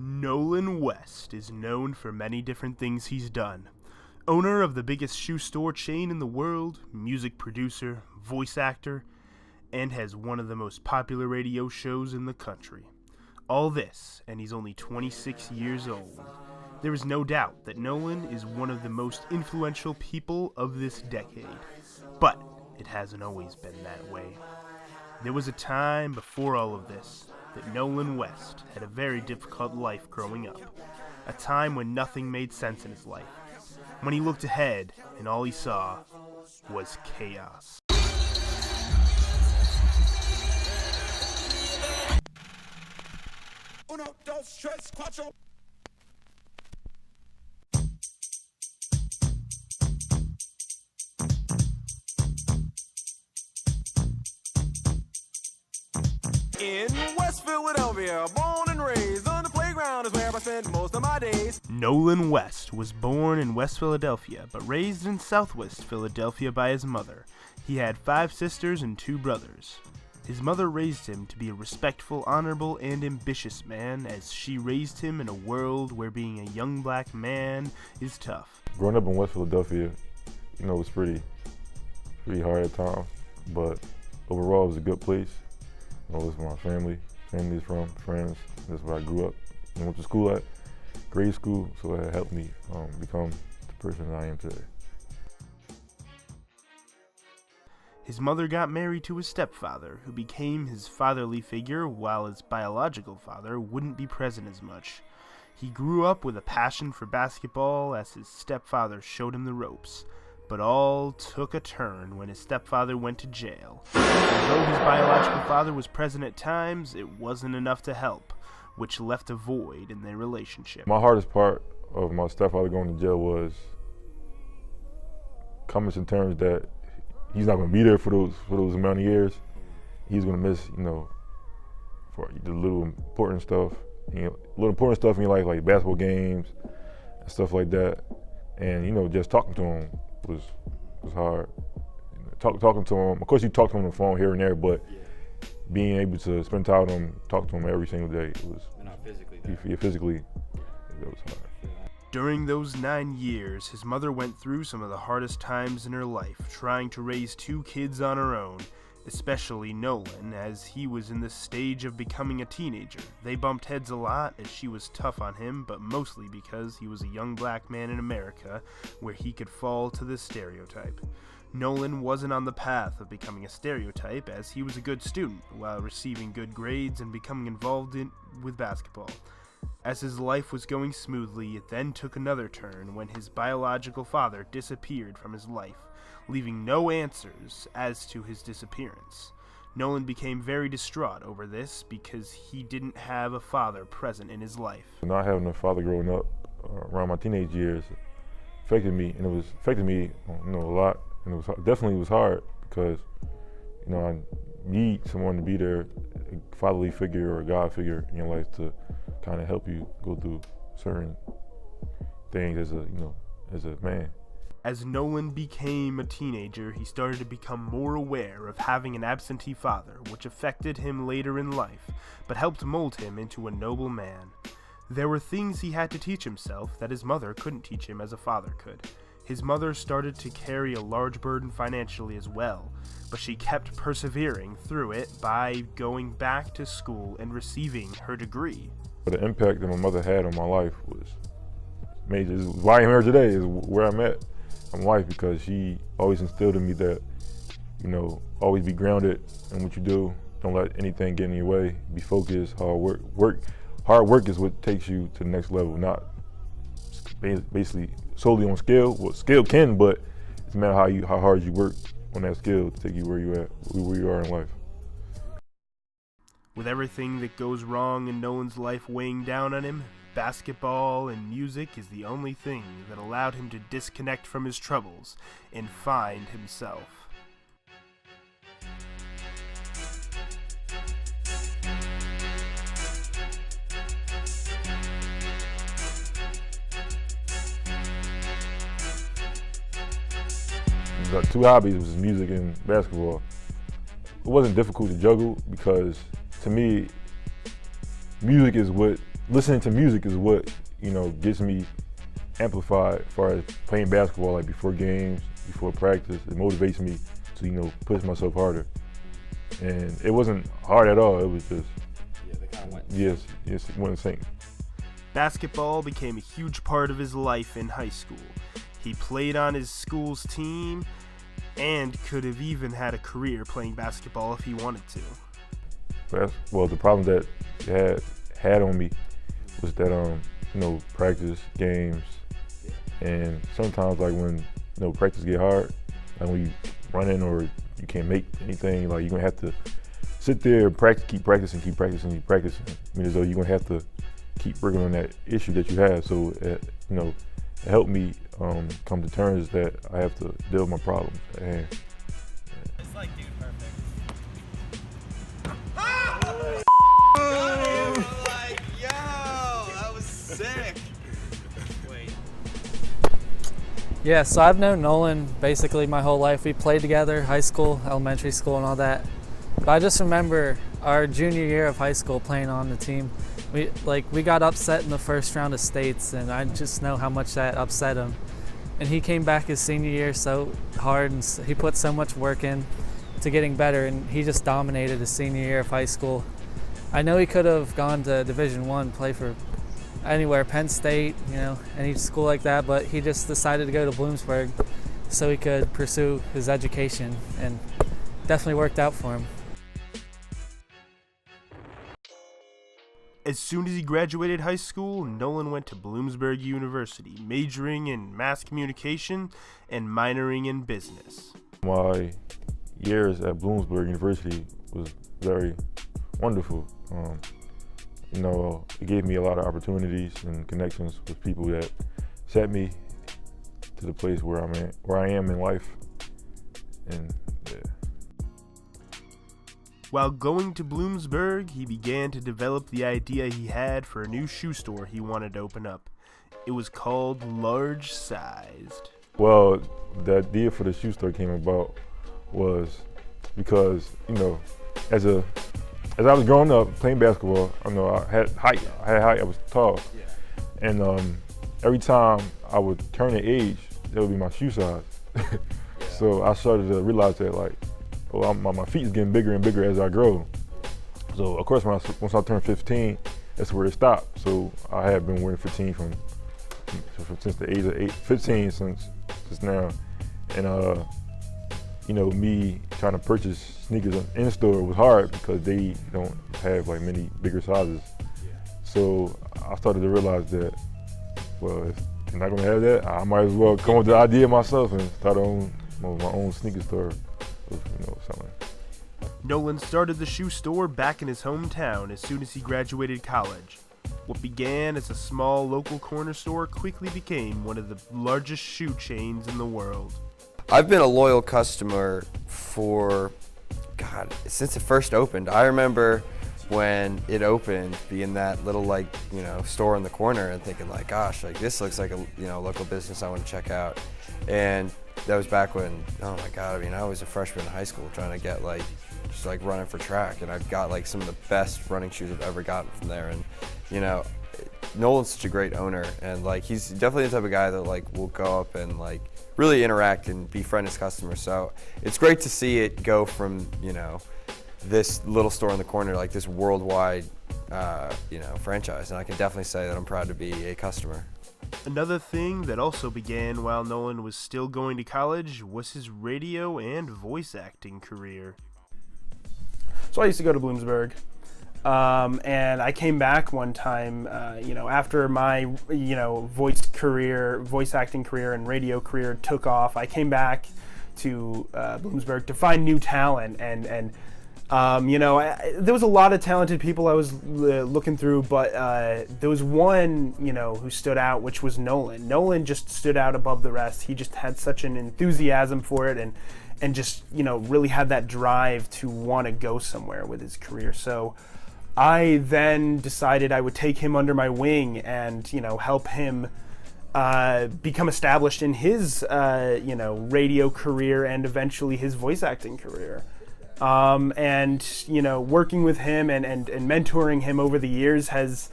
Nolan West is known for many different things he's done. Owner of the biggest shoe store chain in the world, music producer, voice actor, and has one of the most popular radio shows in the country. All this, and he's only 26 years old. There is no doubt that Nolan is one of the most influential people of this decade. But it hasn't always been that way. There was a time before all of this that Nolan West had a very difficult life growing up. A time when nothing made sense in his life. When he looked ahead and all he saw was chaos. Uno, dos, tres, cuatro. In West Philadelphia, born and raised on the playground is where I spent most of my days. Nolan West was born in West Philadelphia, but raised in Southwest Philadelphia by his mother. He had 5 sisters and 2 brothers. His mother raised him to be a respectful, honorable, and ambitious man, as she raised him in a world where being a young black man is tough. Growing up in West Philadelphia, it was pretty hard at times, but overall it was a good place. It was where my family's from, friends. That's where I grew up and went to school at, grade school, so it helped me become the person that I am today. His mother got married to his stepfather, who became his fatherly figure while his biological father wouldn't be present as much. He grew up with a passion for basketball as his stepfather showed him the ropes, but all took a turn when his stepfather went to jail. Although his biological father was present at times, it wasn't enough to help, which left a void in their relationship. My hardest part of my stepfather going to jail was coming to terms that he's not going to be there for those amount of years. He's going to miss, for the little important stuff, little important stuff in your life, like basketball games and stuff like that. And just talking to him was hard. Talking to him, of course you talk to him on the phone here and there, but being able to spend time with him, talk to him every single day, it was not physically. Physically, it was hard. During those 9 years, his mother went through some of the hardest times in her life, trying to raise 2 kids on her own, especially Nolan, as he was in the stage of becoming a teenager. They bumped heads a lot as she was tough on him, but mostly because he was a young black man in America where he could fall to the stereotype. Nolan wasn't on the path of becoming a stereotype, as he was a good student while receiving good grades and becoming involved with basketball. As his life was going smoothly, it then took another turn when his biological father disappeared from his life, leaving no answers as to his disappearance. Nolan became very distraught over this because he didn't have a father present in his life. Not having a father growing up around my teenage years affected me, and it was affected me a lot, and it was definitely was hard because I need someone to be there, a fatherly figure or a God figure in your life to kind of help you go through certain things as a man. As Nolan became a teenager, he started to become more aware of having an absentee father, which affected him later in life, but helped mold him into a noble man. There were things he had to teach himself that his mother couldn't teach him as a father could. His mother started to carry a large burden financially as well, but she kept persevering through it by going back to school and receiving her degree. But the impact that my mother had on my life was major. Why I'm here today is where I'm at in life, because she always instilled in me that, always be grounded in what you do. Don't let anything get in your way. Be focused, hard work. Hard work is what takes you to the next level, not basically solely on skill. Well, skill can, but it's a matter how hard you work on that skill to take you where you are in life. With everything that goes wrong in Nolan's life weighing down on him, basketball and music is the only thing that allowed him to disconnect from his troubles and find himself. The 2 hobbies was music and basketball. It wasn't difficult to juggle because, to me, music is what listening to music is what, gets me amplified as far as playing basketball, like before games, before practice. It motivates me to, push myself harder. And it wasn't hard at all. It was just, they kind of went. Yes, it went sync. Basketball became a huge part of his life in high school. He played on his school's team and could have even had a career playing basketball if he wanted to. Well, the problem that it had on me was that, practice, games, and sometimes like when, practice get hard, like when you running or you can't make anything, like you're gonna have to sit there and practice, keep practicing. I mean, as though you're gonna have to keep working on that issue that you have. So, it helped me come to terms that I have to deal with my problems at hand. It's like, dude, perfect. Like, yo, that was sick. Wait. Yeah, so I've known Nolan basically my whole life. We played together, high school, elementary school, and all that. But I just remember our junior year of high school playing on the team. We got upset in the first round of states, and I just know how much that upset him. And he came back his senior year so hard, and he put so much work in to getting better, and he just dominated his senior year of high school. I know he could have gone to Division I, play for anywhere, Penn State, any school like that, but he just decided to go to Bloomsburg so he could pursue his education, and definitely worked out for him. As soon as he graduated high school, Nolan went to Bloomsburg University, majoring in mass communication and minoring in business. My years at Bloomsburg University was very wonderful. It gave me a lot of opportunities and connections with people that set me to the place where I am in life. And yeah. While going to Bloomsburg, he began to develop the idea he had for a new shoe store he wanted to open up. It was called Large Sized. Well, the idea for the shoe store came about was because, as I was growing up playing basketball, I had height, I was tall. Yeah. And every time I would turn an age, that would be my shoe size. So I started to realize that my feet is getting bigger and bigger as I grow. So of course, once I turned 15, that's where it stopped. So I have been wearing 15 since the age of 15 since now. And me trying to purchase sneakers in store was hard because they don't have many bigger sizes. So I started to realize that, if they're not gonna have that, I might as well come up with the idea myself and start my own sneaker store. Something. Nolan started the shoe store back in his hometown as soon as he graduated college. What began as a small local corner store quickly became one of the largest shoe chains in the world. I've been a loyal customer since it first opened. I remember when it opened, being that little store in the corner and thinking gosh, this looks like a local business I want to check out. And that was back when, oh my God, I was a freshman in high school trying to get just running for track, and I've got some of the best running shoes I've ever gotten from there. And Nolan's such a great owner, and he's definitely the type of guy that will go up and really interact and befriend his customers. So it's great to see it go from this little store in the corner to this worldwide franchise, and I can definitely say that I'm proud to be a customer. Another thing that also began while Nolan was still going to college was his radio and voice acting career. So I used to go to Bloomsburg, and I came back one time, after my, voice acting career and radio career took off. I came back to Bloomsburg to find new talent, and there was a lot of talented people I was looking through, but there was one, who stood out, which was Nolan. Nolan just stood out above the rest. He just had such an enthusiasm for it, and just, really had that drive to want to go somewhere with his career. So I then decided I would take him under my wing and, help him become established in his, radio career and eventually his voice acting career. And working with him and mentoring him over the years has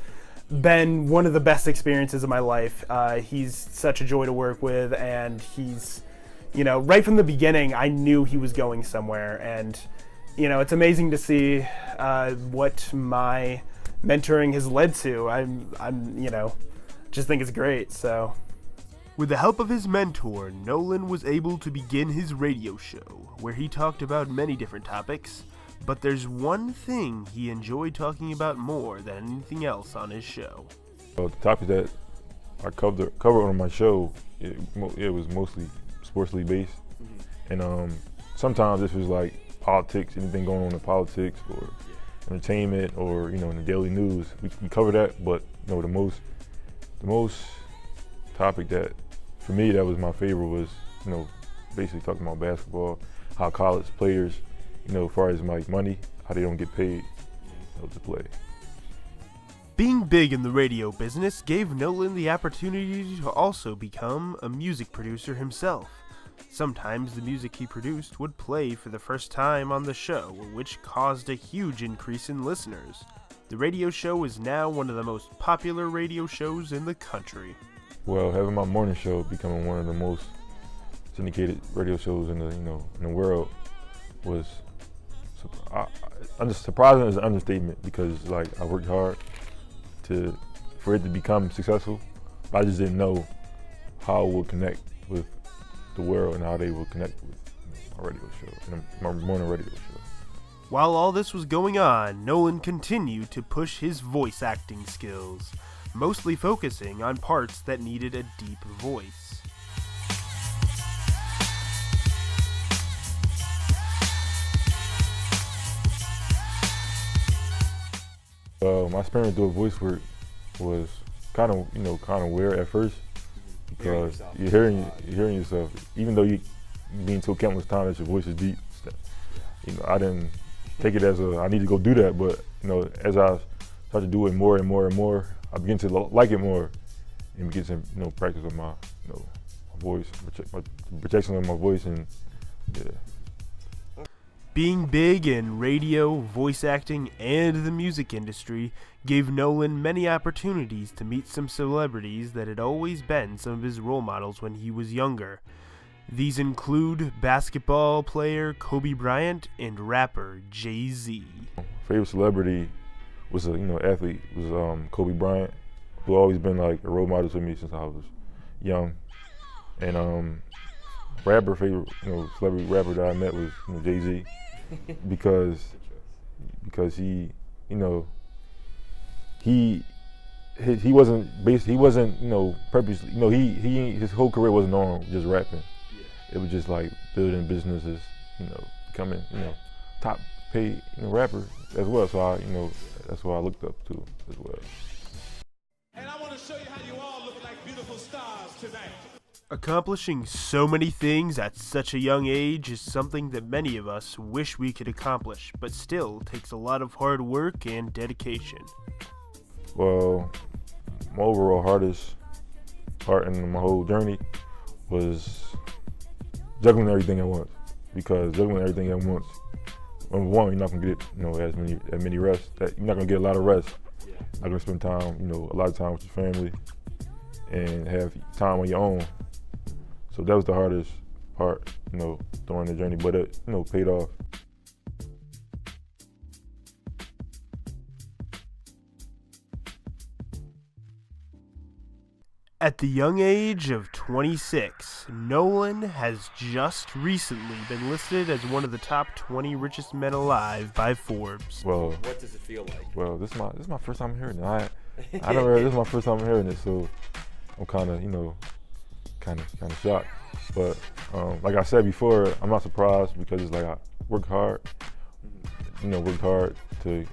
been one of the best experiences of my life. He's such a joy to work with, and he's, right from the beginning, I knew he was going somewhere. And, it's amazing to see what my mentoring has led to. I'm just think it's great. So, with the help of his mentor, Nolan was able to begin his radio show, where he talked about many different topics. But there's one thing he enjoyed talking about more than anything else on his show. The topic that I covered on my show, it was mostly sportsly based. And sometimes this was like politics, anything going on in politics or entertainment or, in the daily news. We cover that, but the most topic that, for me, that was my favorite was, basically talking about basketball, how college players, as far as like money, how they don't get paid to play. Being big in the radio business gave Nolan the opportunity to also become a music producer himself. Sometimes the music he produced would play for the first time on the show, which caused a huge increase in listeners. The radio show is now one of the most popular radio shows in the country. Well, having my morning show becoming one of the most syndicated radio shows in the world was surprising is an understatement, because I worked hard for it to become successful. I just didn't know how it would connect with the world and how they would connect with my radio show, my morning radio show. While all this was going on, Nolan continued to push his voice acting skills, mostly focusing on parts that needed a deep voice. My experience doing voice work was kind of weird at first, because you're hearing yourself, even though you being told countless times that your voice is deep. I didn't take it as I need to go do that, but as I started to do it more and more and more, I began to like it more and begin to practice on my my voice, protection of my voice, and yeah. Being big in radio, voice acting, and the music industry gave Nolan many opportunities to meet some celebrities that had always been some of his role models when he was younger. These include basketball player Kobe Bryant and rapper Jay-Z. Favorite celebrity was athlete was Kobe Bryant, who always been like a role model to me since I was young. And favorite celebrity rapper that I met was Jay-Z, because he he wasn't purposely his whole career wasn't on just rapping. It was just like building businesses, becoming top paid rapper as well. So that's what I looked up to as well. And I want to show you how you all look like beautiful stars tonight. Accomplishing so many things at such a young age is something that many of us wish we could accomplish, but still takes a lot of hard work and dedication. Well, my overall hardest part in my whole journey was juggling everything at once. Because juggling everything at once, number one, you're not gonna get as many rests. You're not gonna get a lot of rest. You're not gonna spend time, a lot of time with your family, and have time on your own. So that was the hardest part, during the journey, but it, paid off. At the young age of 26, Nolan has just recently been listed as one of the top 20 richest men alive by Forbes. Well, What does it feel like? well, this is my first time hearing it. I never heard. This is my first time hearing it, so I'm kind of shocked. But like I said before, I'm not surprised, because it's like I worked hard, worked hard to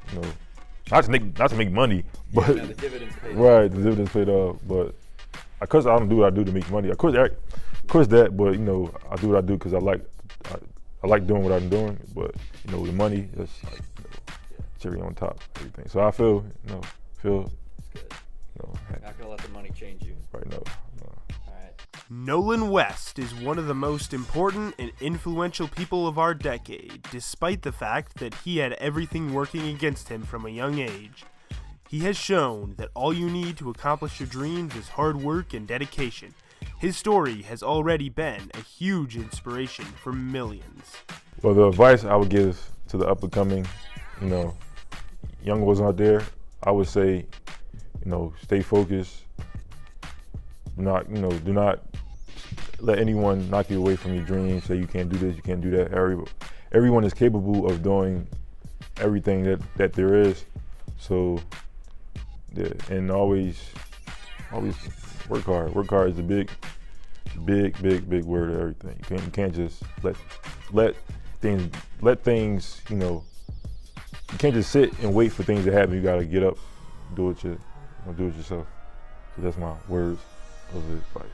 not to make money, but Now the dividends paid. right, the dividends paid off. But of course, I don't do what I do to make money. Of course that, but I do what I do because I like doing what I'm doing. But the money, that's like cherry on top of everything. So I feel It's good. happy Not gonna let the money change you. right now. All right. Nolan West is one of the most important and influential people of our decade, despite the fact that he had everything working against him from a young age. He has shown that all you need to accomplish your dreams is hard work and dedication. His story has already been a huge inspiration for millions. Well, the advice I would give to the up-and-coming, young ones out there, I would say, stay focused. Do not let anyone knock you away from your dreams. Say you can't do this, you can't do that. Everyone is capable of doing everything that there is. So, yeah, and always work hard. Work hard is a big word of everything. You can't just let things. You can't just sit and wait for things to happen. You gotta get up, do it yourself. So that's my words of advice.